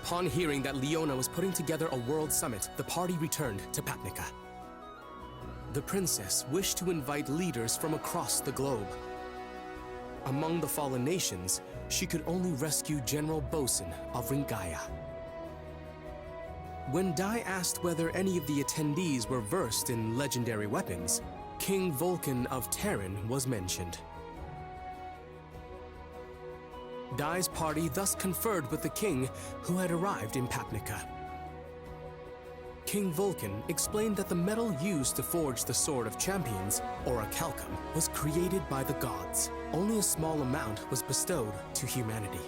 Upon hearing that Leona was putting together a world summit, the party returned to Papnica. The princess wished to invite leaders from across the globe. Among the fallen nations, she could only rescue General Bosun of Ringaya. When Dai asked whether any of the attendees were versed in legendary weapons, King Vulcan of Terran was mentioned. Dai's party thus conferred with the king, who had arrived in Papnica. King Vulcan explained that the metal used to forge the Sword of Champions, Orichalcum, was created by the gods. Only a small amount was bestowed to humanity.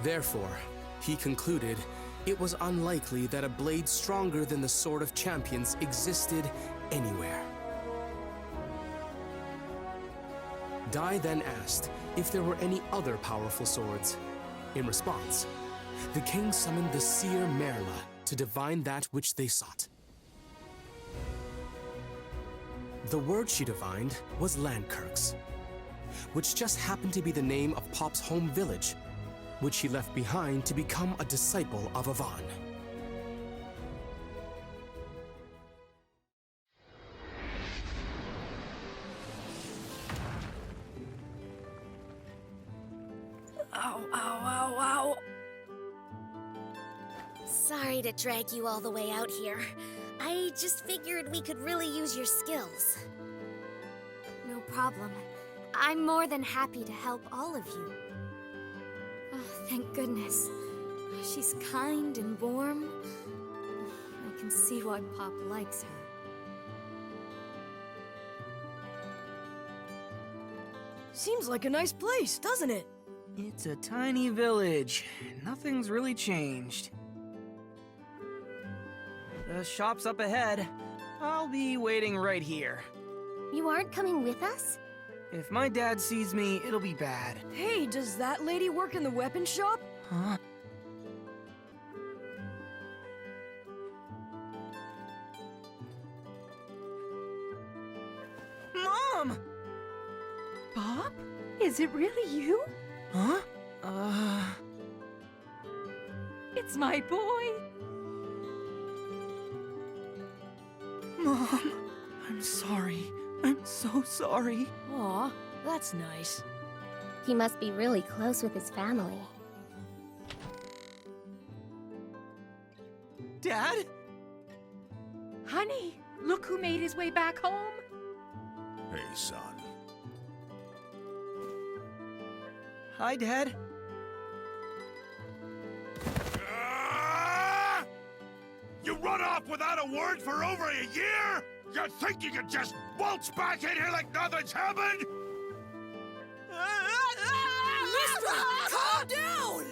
Therefore, he concluded it was unlikely that a blade stronger than the Sword of Champions existed anywhere. Dai then asked if there were any other powerful swords. In response, the king summoned the seer Merla to divine that which they sought. The word she divined was Landkirks, which just happened to be the name of Pop's home village, which he left behind to become a disciple of Avan. Ow, ow, ow, ow. Sorry to drag you all the way out here. I just figured we could really use your skills. No problem. I'm more than happy to help all of you. Oh, thank goodness. She's kind and warm. I can see why Pop likes her. Seems like a nice place, doesn't it? It's a tiny village. Nothing's really changed. The shop's up ahead. I'll be waiting right here. You aren't coming with us? If my dad sees me, it'll be bad. Hey, does that lady work in the weapon shop? Huh? Mom! Bob? Is it really you? Huh? It's my boy. Mom, I'm sorry. I'm so sorry. Aw, that's nice. He must be really close with his family. Dad? Honey, look who made his way back home. Hey, son. Hi, Dad. You run off without a word for over a year? You think you can just waltz back in here like nothing's happened? Mister, calm down!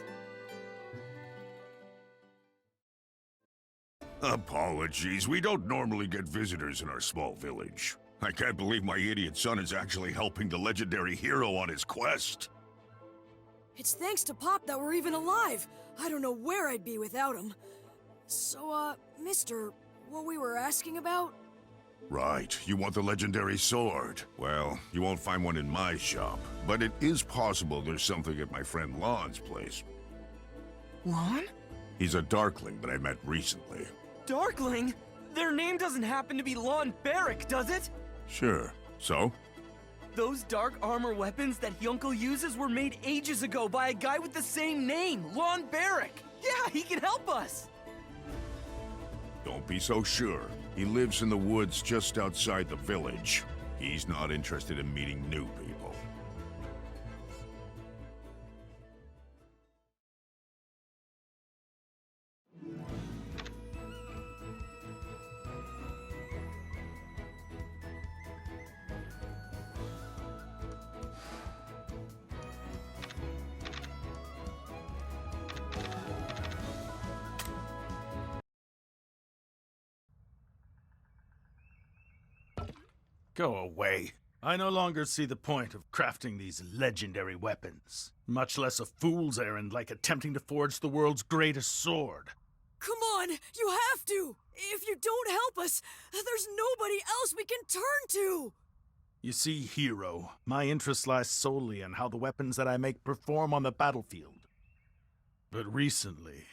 Apologies, we don't normally get visitors in our small village. I can't believe my idiot son is actually helping the legendary hero on his quest. It's thanks to Pop that we're even alive. I don't know where I'd be without him. So, mister, what we were asking about? Right, you want the legendary sword. Well, you won't find one in my shop, but it is possible there's something at my friend Lon's place. Lon? He's a Darkling that I met recently. Darkling? Their name doesn't happen to be Lon Barrick, does it? Sure. So? Those dark armor weapons that Yunkel uses were made ages ago by a guy with the same name, Lon Barrick. Yeah, he can help us. Don't be so sure. He lives in the woods just outside the village. He's not interested in meeting new people. Go away. I no longer see the point of crafting these legendary weapons, much less a fool's errand like attempting to forge the world's greatest sword. Come on, you have to! If you don't help us, there's nobody else we can turn to! You see, hero, my interest lies solely in how the weapons that I make perform on the battlefield. But recently,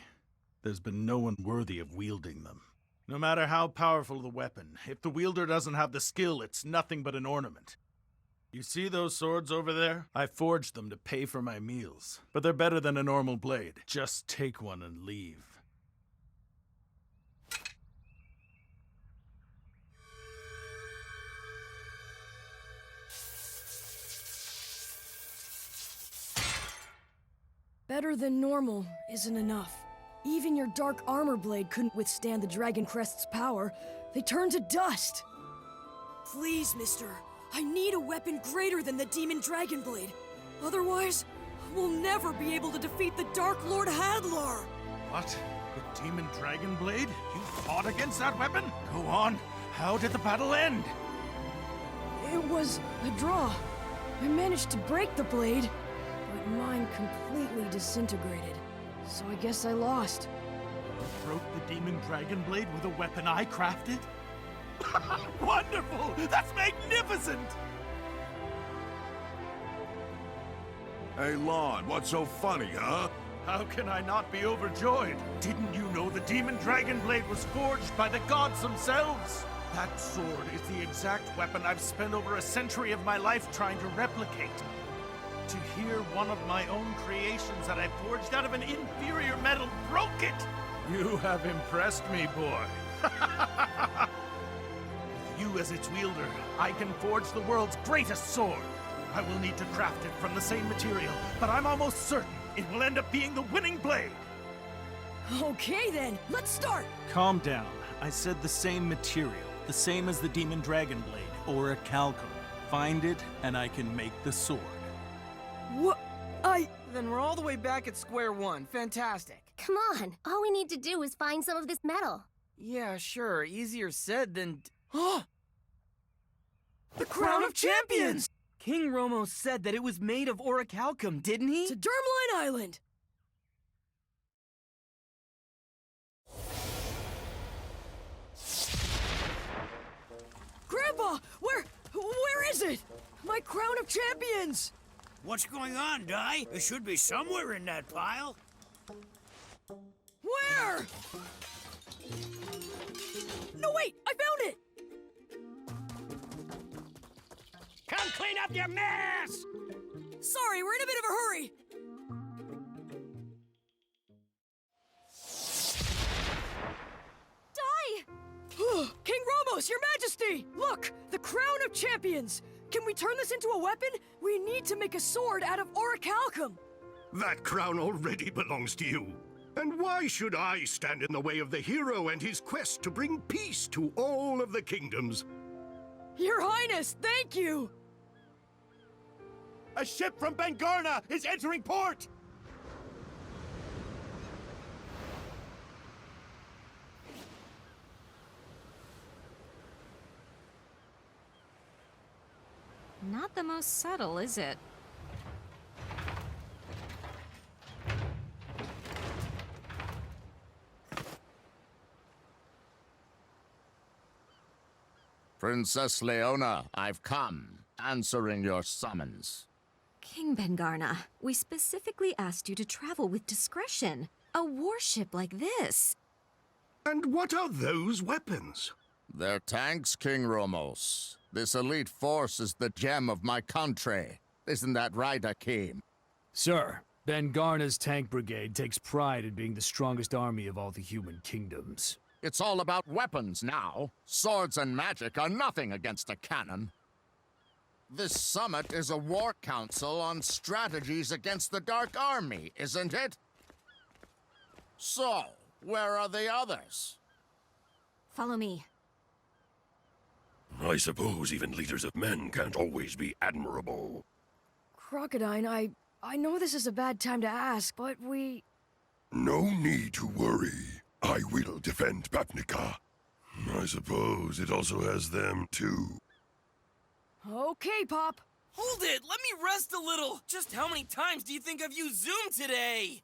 there's been no one worthy of wielding them. No matter how powerful the weapon, if the wielder doesn't have the skill, it's nothing but an ornament. You see those swords over there? I forged them to pay for my meals. But they're better than a normal blade. Just take one and leave. Better than normal isn't enough. Even your dark armor blade couldn't withstand the Dragon Crest's power. They turned to dust. Please, mister. I need a weapon greater than the Demon Dragon Blade. Otherwise, we'll never be able to defeat the Dark Lord Hadlar. What? The Demon Dragon Blade? You fought against that weapon? Go on. How did the battle end? It was a draw. I managed to break the blade, but mine completely disintegrated. So I guess I lost. You broke the Demon Dragon Blade with a weapon I crafted? Wonderful! That's magnificent! Hey, Lon, what's so funny, huh? How can I not be overjoyed? Didn't you know the Demon Dragon Blade was forged by the gods themselves? That sword is the exact weapon I've spent over a century of my life trying to replicate. To hear one of my own creations that I forged out of an inferior metal broke it! You have impressed me, boy. With you as its wielder, I can forge the world's greatest sword. I will need to craft it from the same material, but I'm almost certain it will end up being the winning blade. Okay then, let's start! Calm down. I said the same material, the same as the Demon Dragon Blade, or a calcum. Find it, and I can make the sword. What? Then we're all the way back at square one. Fantastic. Come on, all we need to do is find some of this metal. Yeah, sure. Easier said than... Oh! The Crown of Champions! King Romo said that it was made of orichalcum, didn't he? To Dermaline Island! Grandpa! Where is it? My Crown of Champions! What's going on, Di? It should be somewhere in that pile. Where? No, wait! I found it! Come clean up your mess! Sorry, we're in a bit of a hurry. Die! King Romos, your majesty! Look, the Crown of Champions! Can we turn this into a weapon? We need to make a sword out of orichalcum. That crown already belongs to you. And why should I stand in the way of the hero and his quest to bring peace to all of the kingdoms? Your Highness, thank you! A ship from Bengarna is entering port! Not the most subtle, is it? Princess Leona, I've come, answering your summons. King Bengarna, we specifically asked you to travel with discretion. A warship like this. And what are those weapons? They're tanks, King Romos. This elite force is the gem of my country. Isn't that right, Akeem? Sir, Bengarna's tank brigade takes pride in being the strongest army of all the human kingdoms. It's all about weapons now. Swords and magic are nothing against a cannon. This summit is a war council on strategies against the Dark Army, isn't it? So, where are the others? Follow me. I suppose even leaders of men can't always be admirable. Crocodine, I know this is a bad time to ask, but we... No need to worry. I will defend Papnica. I suppose it also has them, too. Okay, Pop. Hold it! Let me rest a little! Just how many times do you think I've used Zoom today?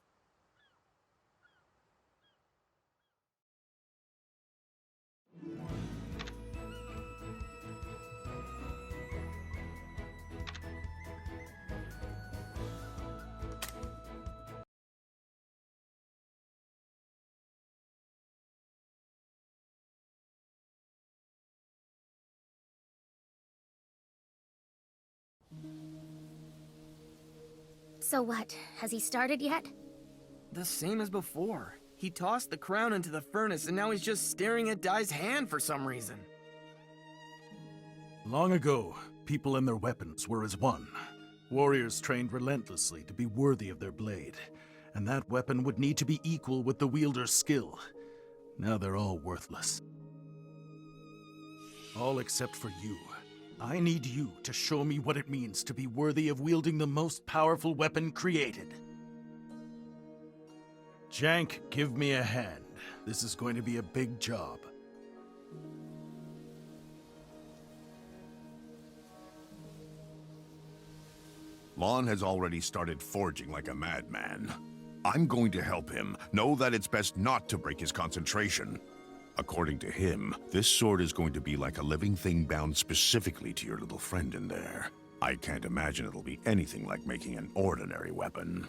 So what? Has he started yet? The same as before. He tossed the crown into the furnace and now he's just staring at Dai's hand for some reason. Long ago, people and their weapons were as one. Warriors trained relentlessly to be worthy of their blade, and that weapon would need to be equal with the wielder's skill. Now they're all worthless. All except for you. I need you to show me what it means to be worthy of wielding the most powerful weapon created. Jank, give me a hand. This is going to be a big job. Lon has already started forging like a madman. I'm going to help him. Know that it's best not to break his concentration. According to him, this sword is going to be like a living thing bound specifically to your little friend in there. I can't imagine it'll be anything like making an ordinary weapon.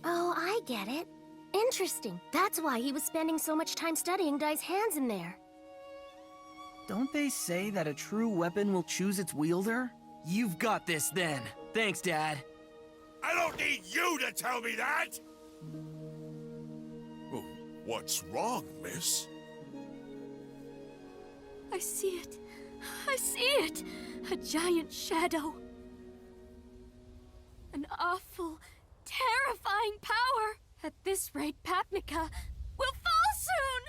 Oh, I get it. Interesting. That's why he was spending so much time studying Dai's hands in there. Don't they say that a true weapon will choose its wielder? You've got this then. Thanks, Dad. I don't need you to tell me that! Oh, what's wrong, miss? I see it. I see it. A giant shadow. An awful, terrifying power. At this rate, Papnica will fall soon!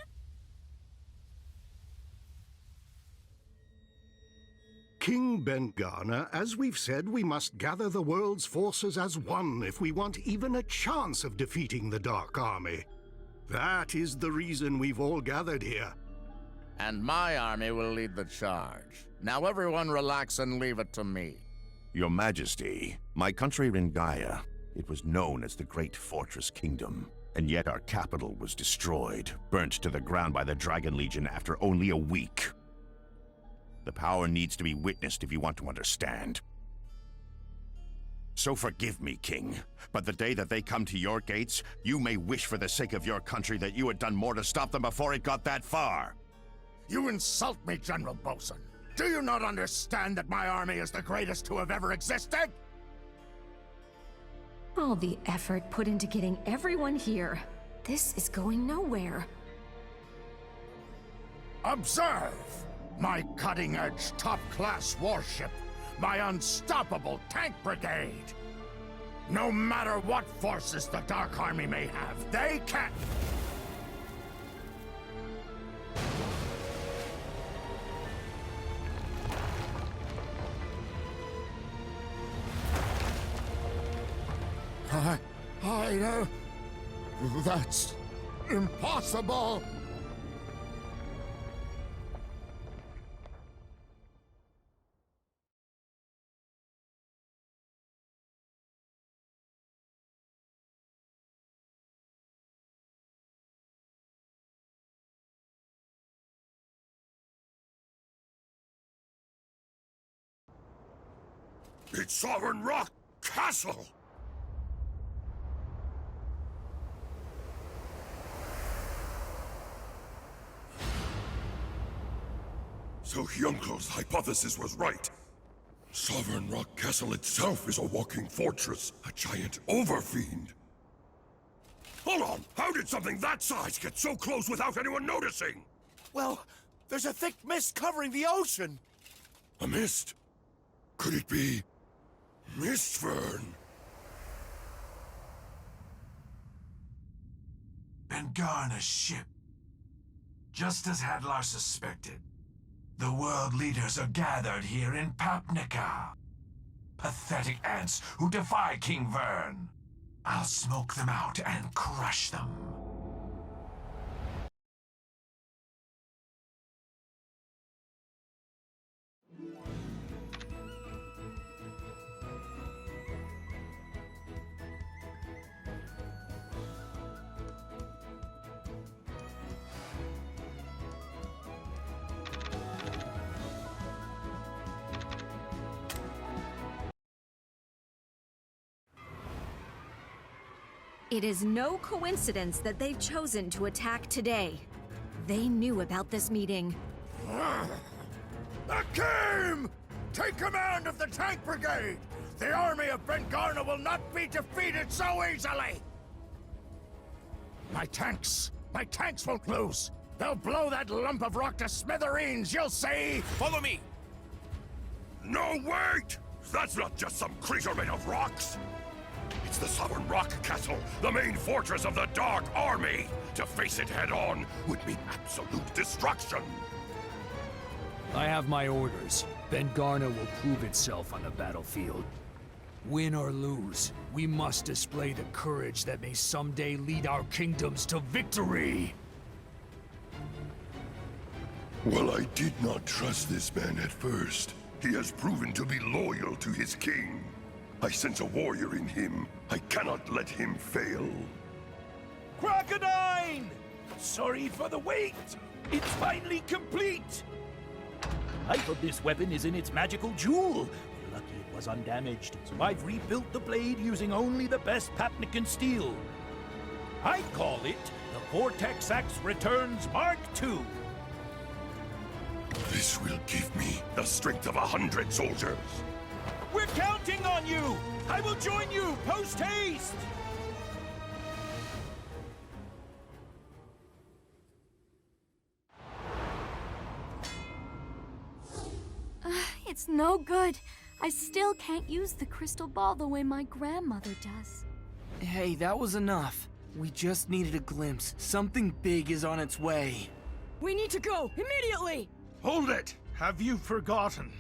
King Ben-Garner, as we've said, we must gather the world's forces as one if we want even a chance of defeating the Dark Army. That is the reason we've all gathered here. And my army will lead the charge. Now everyone relax and leave it to me. Your Majesty, my country in Gaia, it was known as the Great Fortress Kingdom. And yet our capital was destroyed, burnt to the ground by the Dragon Legion after only a week. The power needs to be witnessed if you want to understand. So forgive me, King, but the day that they come to your gates, you may wish for the sake of your country that you had done more to stop them before it got that far. You insult me, General Bosun. Do you not understand that my army is the greatest to have ever existed? All the effort put into getting everyone here. This is going nowhere. Observe! My cutting-edge, top-class warship. My unstoppable tank brigade. No matter what forces the Dark Army may have, they can't... That's impossible! It's Sovereign Rock Castle! So Hyuncle's hypothesis was right. Sovereign Rock Castle itself is a walking fortress, a giant overfiend. Hold on! How did something that size get so close without anyone noticing? Well, there's a thick mist covering the ocean. A mist? Could it be... Mistfern? Ben-Garner's ship. Just as Hadlar suspected. The world leaders are gathered here in Papnica. Pathetic ants who defy King Vern. I'll smoke them out and crush them. It is no coincidence that they've chosen to attack today. They knew about this meeting. I came take command of the tank brigade! The army of Ben-Garna will not be defeated so easily! My tanks won't lose! They'll blow that lump of rock to smithereens, you'll see! Follow me! No, wait! That's not just some creature made of rocks! It's the Sovereign Rock Castle, the main fortress of the Dark Army! To face it head-on would mean absolute destruction! I have my orders. Ben-Garna will prove itself on the battlefield. Win or lose, we must display the courage that may someday lead our kingdoms to victory! Well, I did not trust this man at first. He has proven to be loyal to his king. I sense a warrior in him. I cannot let him fail. Crocodile! Sorry for the wait! It's finally complete! Half of this weapon is in its magical jewel. We're lucky it was undamaged, so I've rebuilt the blade using only the best Papnican steel. I call it the Vortex Axe Returns Mark II. This will give me the strength of 100 soldiers. We're counting on you! I will join you post-haste! It's no good. I still can't use the crystal ball the way my grandmother does. Hey, that was enough. We just needed a glimpse. Something big is on its way. We need to go, immediately! Hold it! Have you forgotten?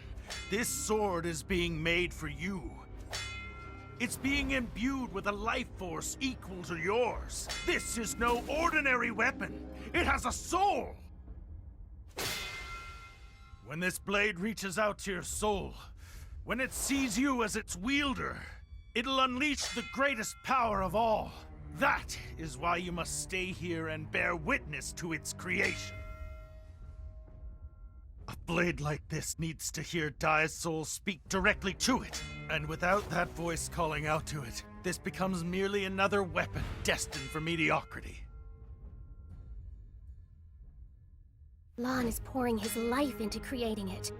This sword is being made for you. It's being imbued with a life force equal to yours. This is no ordinary weapon. It has a soul! When this blade reaches out to your soul, when it sees you as its wielder, it'll unleash the greatest power of all. That is why you must stay here and bear witness to its creation. A blade like this needs to hear Dai's soul speak directly to it. And without that voice calling out to it, this becomes merely another weapon destined for mediocrity. Lon is pouring his life into creating it.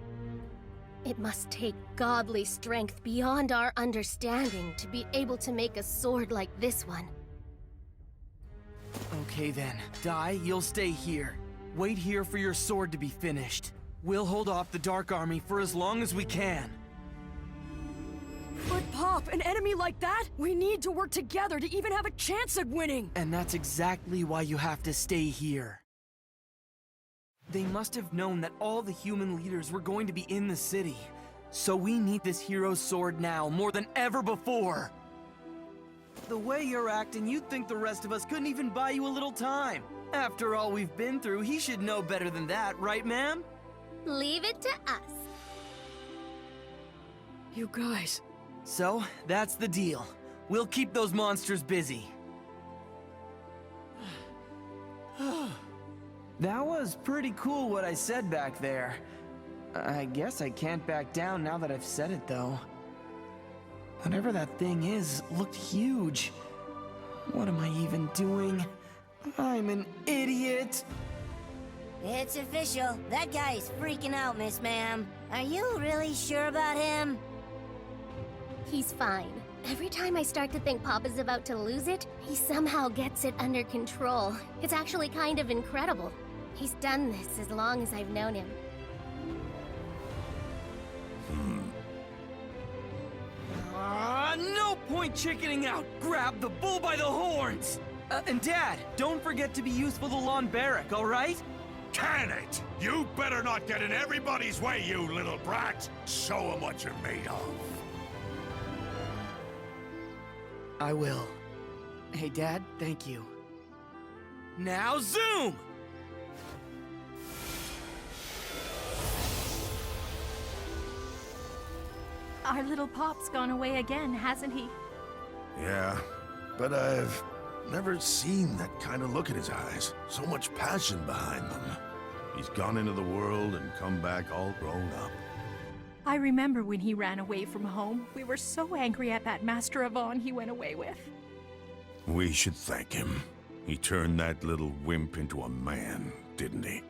It must take godly strength beyond our understanding to be able to make a sword like this one. Okay then. Dai, you'll stay here. Wait here for your sword to be finished. We'll hold off the Dark Army for as long as we can. But Pop, an enemy like that? We need to work together to even have a chance at winning! And that's exactly why you have to stay here. They must have known that all the human leaders were going to be in the city. So we need this hero's sword now, more than ever before. The way you're acting, you'd think the rest of us couldn't even buy you a little time. After all we've been through, he should know better than that, right, ma'am? Leave it to us. You guys... So, that's the deal. We'll keep those monsters busy. That was pretty cool what I said back there. I guess I can't back down now that I've said it, though. Whatever that thing is, looked huge. What am I even doing? I'm an idiot! It's official. That guy is freaking out, Miss Ma'am. Are you really sure about him? He's fine. Every time I start to think Pop is about to lose it, he somehow gets it under control. It's actually kind of incredible. He's done this as long as I've known him. No point chickening out! Grab the bull by the horns! And Dad, don't forget to be useful to Lon Barrack, alright? Can it? You better not get in everybody's way, you little brat! Show 'em what you're made of. I will. Hey, Dad, thank you. Now zoom! Our little Pop's gone away again, hasn't he? Yeah, but I've never seen that kind of look in his eyes. So much passion behind them. He's gone into the world and come back all grown up. I remember when he ran away from home. We were so angry at that Master Avon he went away with. We should thank him. He turned that little wimp into a man, didn't he?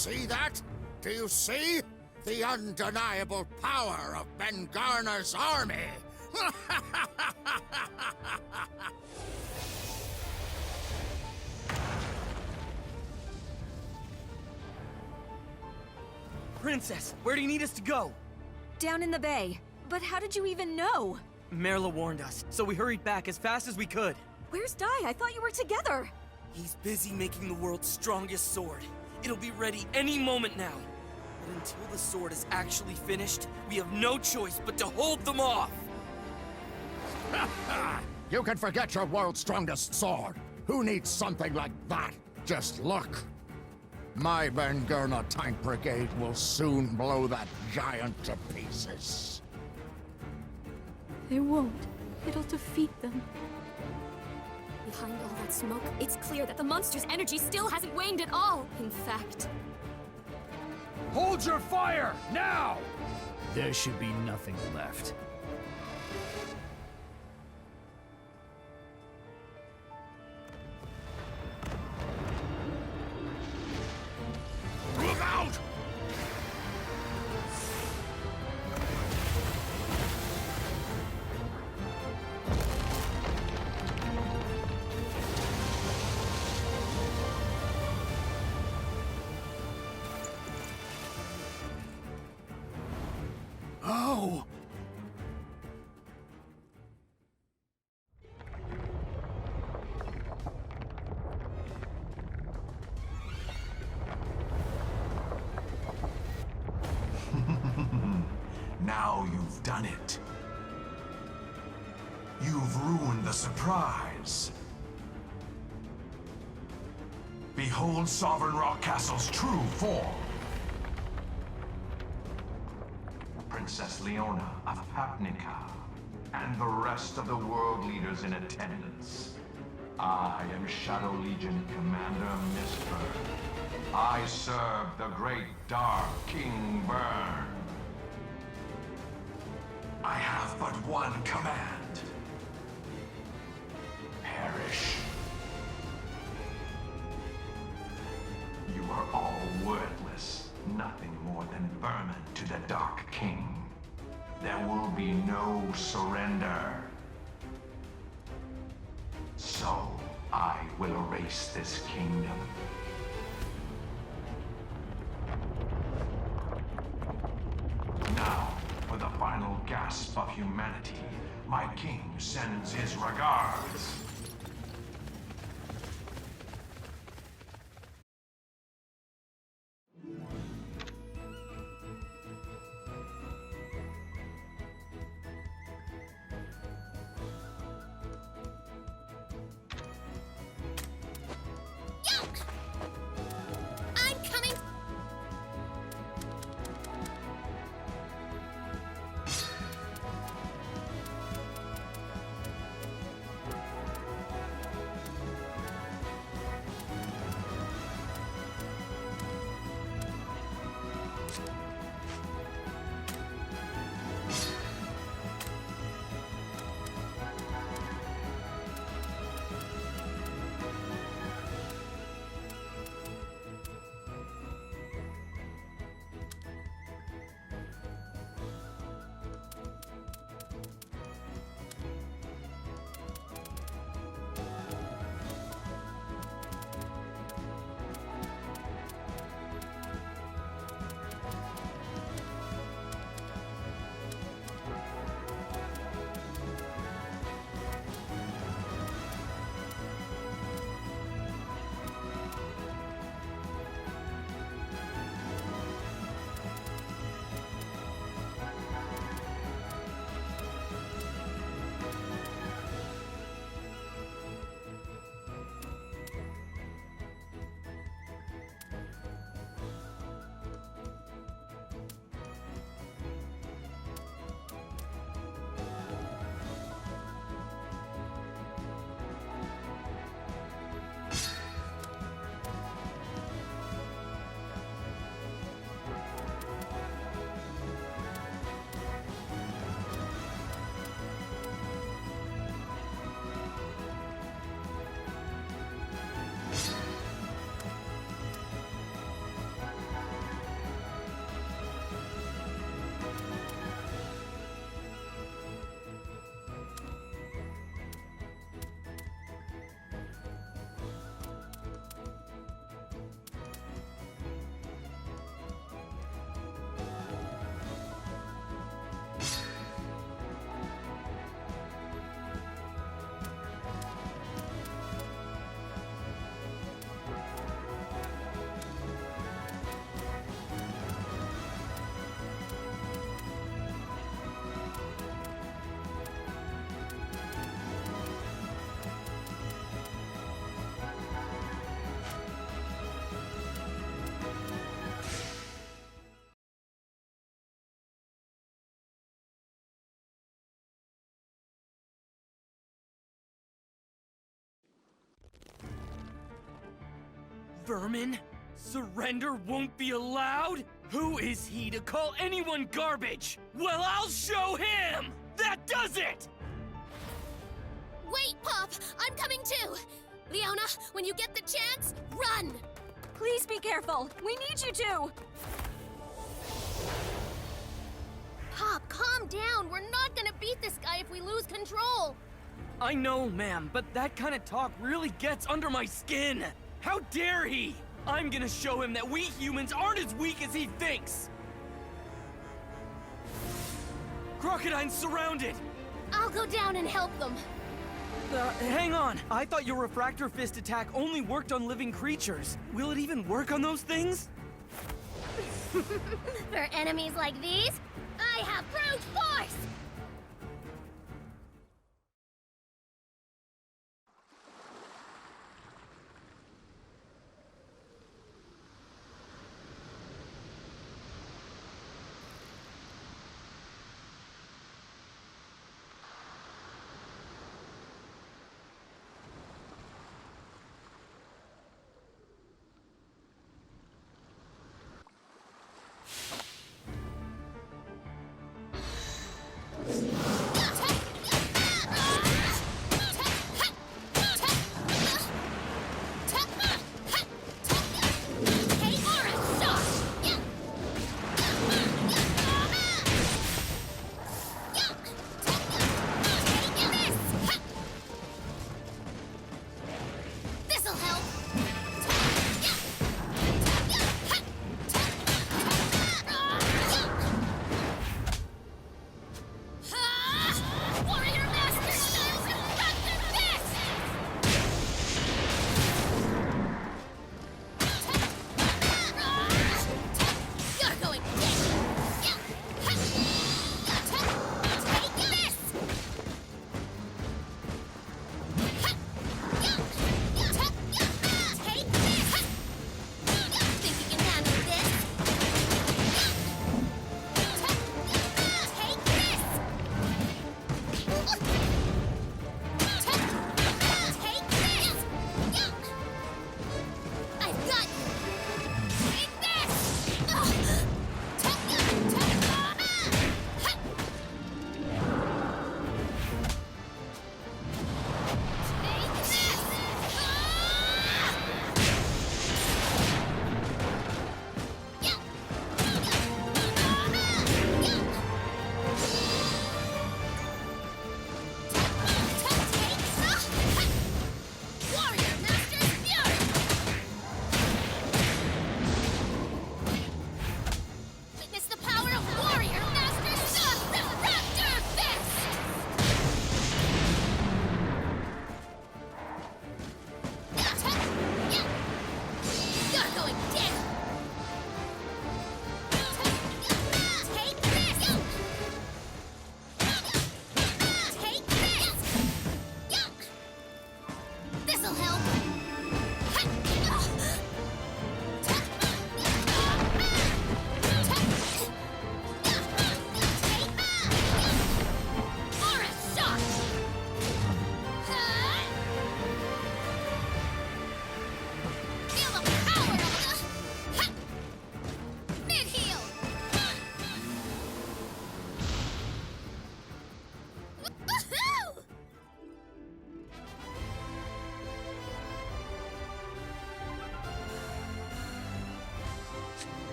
see that? Do you see? The undeniable power of Ben Garner's army! Princess, where do you need us to go? Down in the bay. But how did you even know? Merla warned us, so we hurried back as fast as we could. Where's Dai? I thought you were together. He's busy making the world's strongest sword. It'll be ready any moment now. But until the sword is actually finished, we have no choice but to hold them off! You can forget your world's strongest sword. Who needs something like that? Just look. My Ben Gurna tank brigade will soon blow that giant to pieces. They won't. It'll defeat them. Behind all that smoke, it's clear that the monster's energy still hasn't waned at all. In fact... Hold your fire, now! There should be nothing left. Look out! Oh! Now you've done it. You've ruined the surprise. Behold Sovereign Rock Castle's true form. Princess Leona of Papnica, and the rest of the world leaders in attendance. I am Shadow Legion Commander Mistburn. I serve the great Dark King Burn. I have but one command. Perish. You are all worthless, nothing more than vermin to the Dark King. There will be no surrender. So, I will erase this kingdom. Now, for the final gasp of humanity, my king sends his regards. I'm coming! vermin? Surrender won't be allowed? Who is he to call anyone garbage? Well, I'll show him! That does it! Wait, Pop! I'm coming too! Leona, when you get the chance, run! Please be careful. We need you to. Pop, calm down. We're not gonna beat this guy if we lose control. I know, ma'am, but that kind of talk really gets under my skin. How dare he? I'm gonna show him that we humans aren't as weak as he thinks. Crocodine's surrounded. I'll go down and help them. Hang on. I thought your refractor fist attack only worked on living creatures. Will it even work on those things? For enemies like these, I have brute force!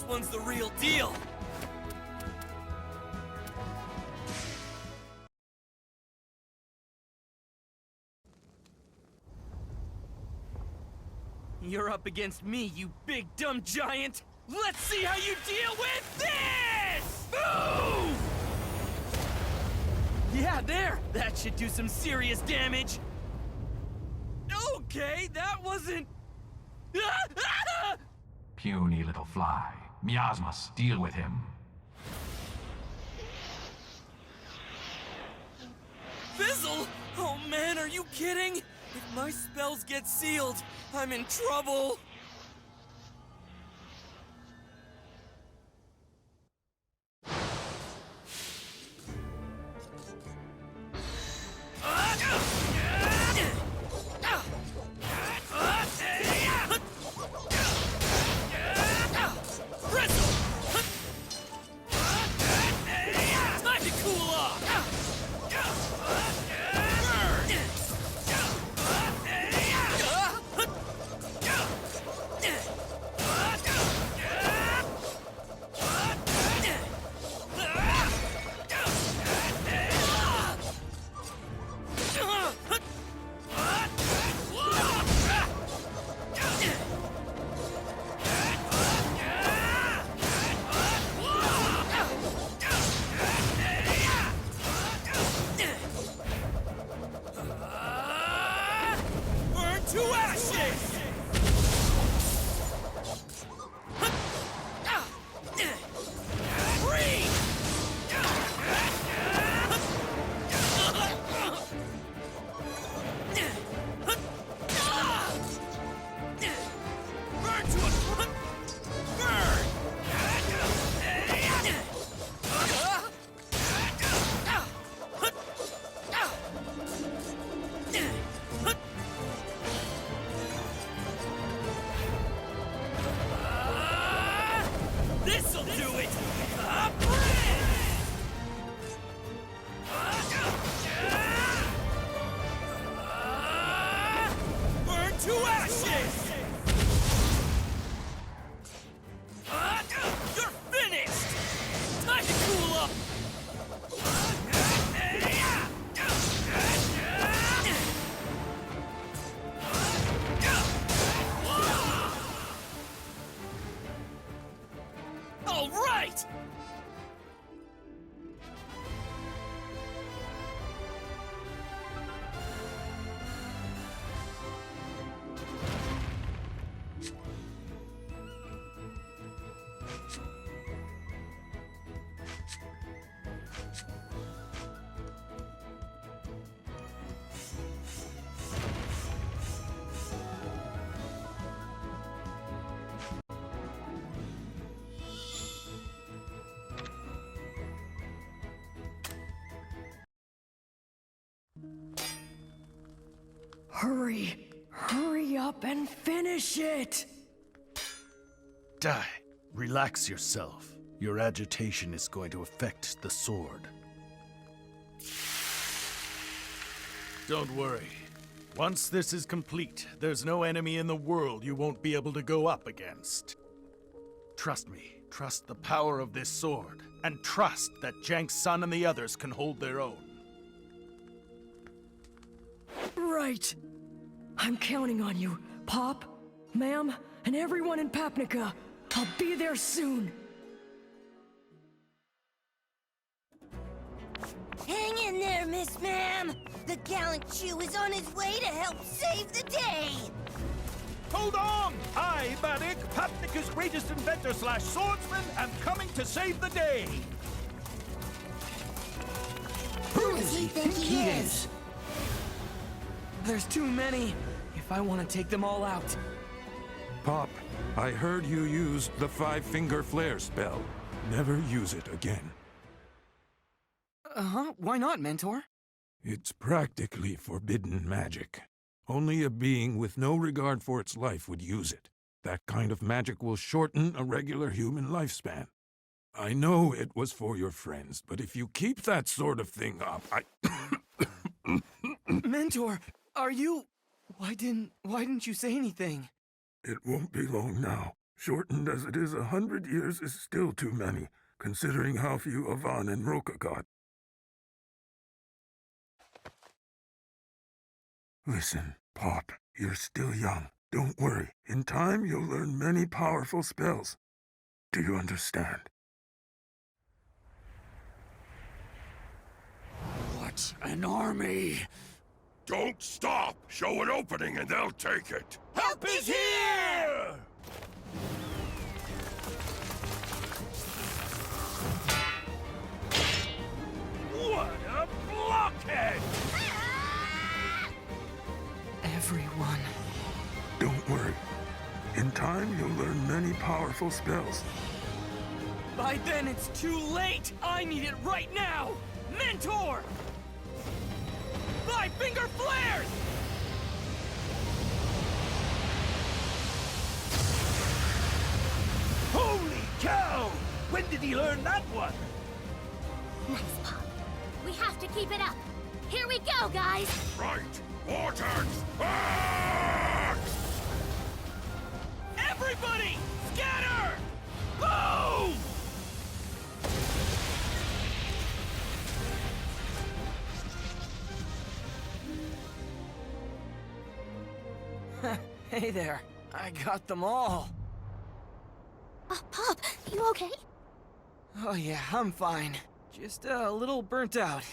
This one's the real deal! You're up against me, you big dumb giant! Let's see how you deal with this! Boom! Yeah, there! That should do some serious damage! Okay, that wasn't... Puny little fly. Miasmas, deal with him. Fizzle? Oh man, are you kidding? If my spells get sealed, I'm in trouble! Hurry! Hurry up and finish it! Die. Relax yourself. Your agitation is going to affect the sword. Don't worry. Once this is complete, there's no enemy in the world you won't be able to go up against. Trust me. Trust the power of this sword. And trust that Jank's son and the others can hold their own. Right. I'm counting on you, Pop, Ma'am, and everyone in Papnica. I'll be there soon. Hang in there, Miss Ma'am! The gallant Chew is on his way to help save the day! Hold on! I, Madik, Papnica's greatest inventor/swordsman, am coming to save the day! Who does he think he is? There's too many, if I want to take them all out. Pop, I heard you used the five-finger flare spell. Never use it again. Uh-huh, why not, Mentor? It's practically forbidden magic. Only a being with no regard for its life would use it. That kind of magic will shorten a regular human lifespan. I know it was for your friends, but if you keep that sort of thing up, Mentor, are you... Why didn't you say anything? It won't be long now. Shortened as it is, 100 years is still too many, considering how few Avan and Roka got. Listen, Pop, you're still young. Don't worry. In time, you'll learn many powerful spells. Do you understand? What an army! Don't stop! Show an opening and they'll take it! Help is here! What a blockhead! Everyone. Don't worry. In time, you'll learn many powerful spells. By then, it's too late! I need it right now! Mentor! Five-finger flares! Holy cow! When did he learn that one? Nice, Pop. We have to keep it up. Here we go, guys! Right! Vortex! Back! Everybody! Scatter! Boom! Hey there. I got them all. Pop, you okay? Oh yeah, I'm fine. Just a little burnt out.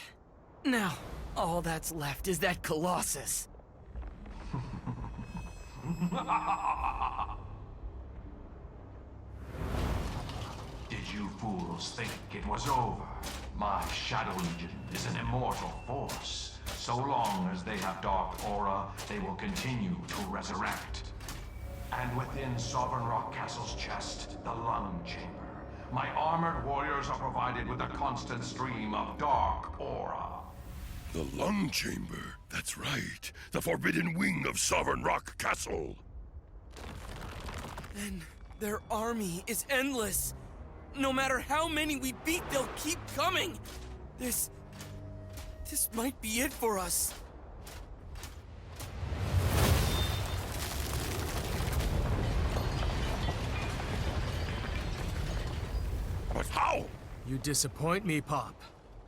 Now, all that's left is that Colossus. Did you fools think it was over? My Shadow Legion is an immortal force. So long as they have dark aura, they will continue to resurrect. And within Sovereign Rock Castle's chest, the lung chamber, my armored warriors are provided with a constant stream of dark aura. The lung chamber, that's right. The forbidden wing of Sovereign Rock Castle. Then their army is endless. No matter how many we beat, they'll keep coming. This might be it for us. But how? You disappoint me, Pop.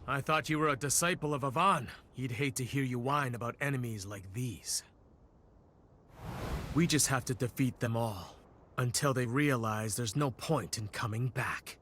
I thought you were a disciple of Avan. He'd hate to hear you whine about enemies like these. We just have to defeat them all, until they realize there's no point in coming back.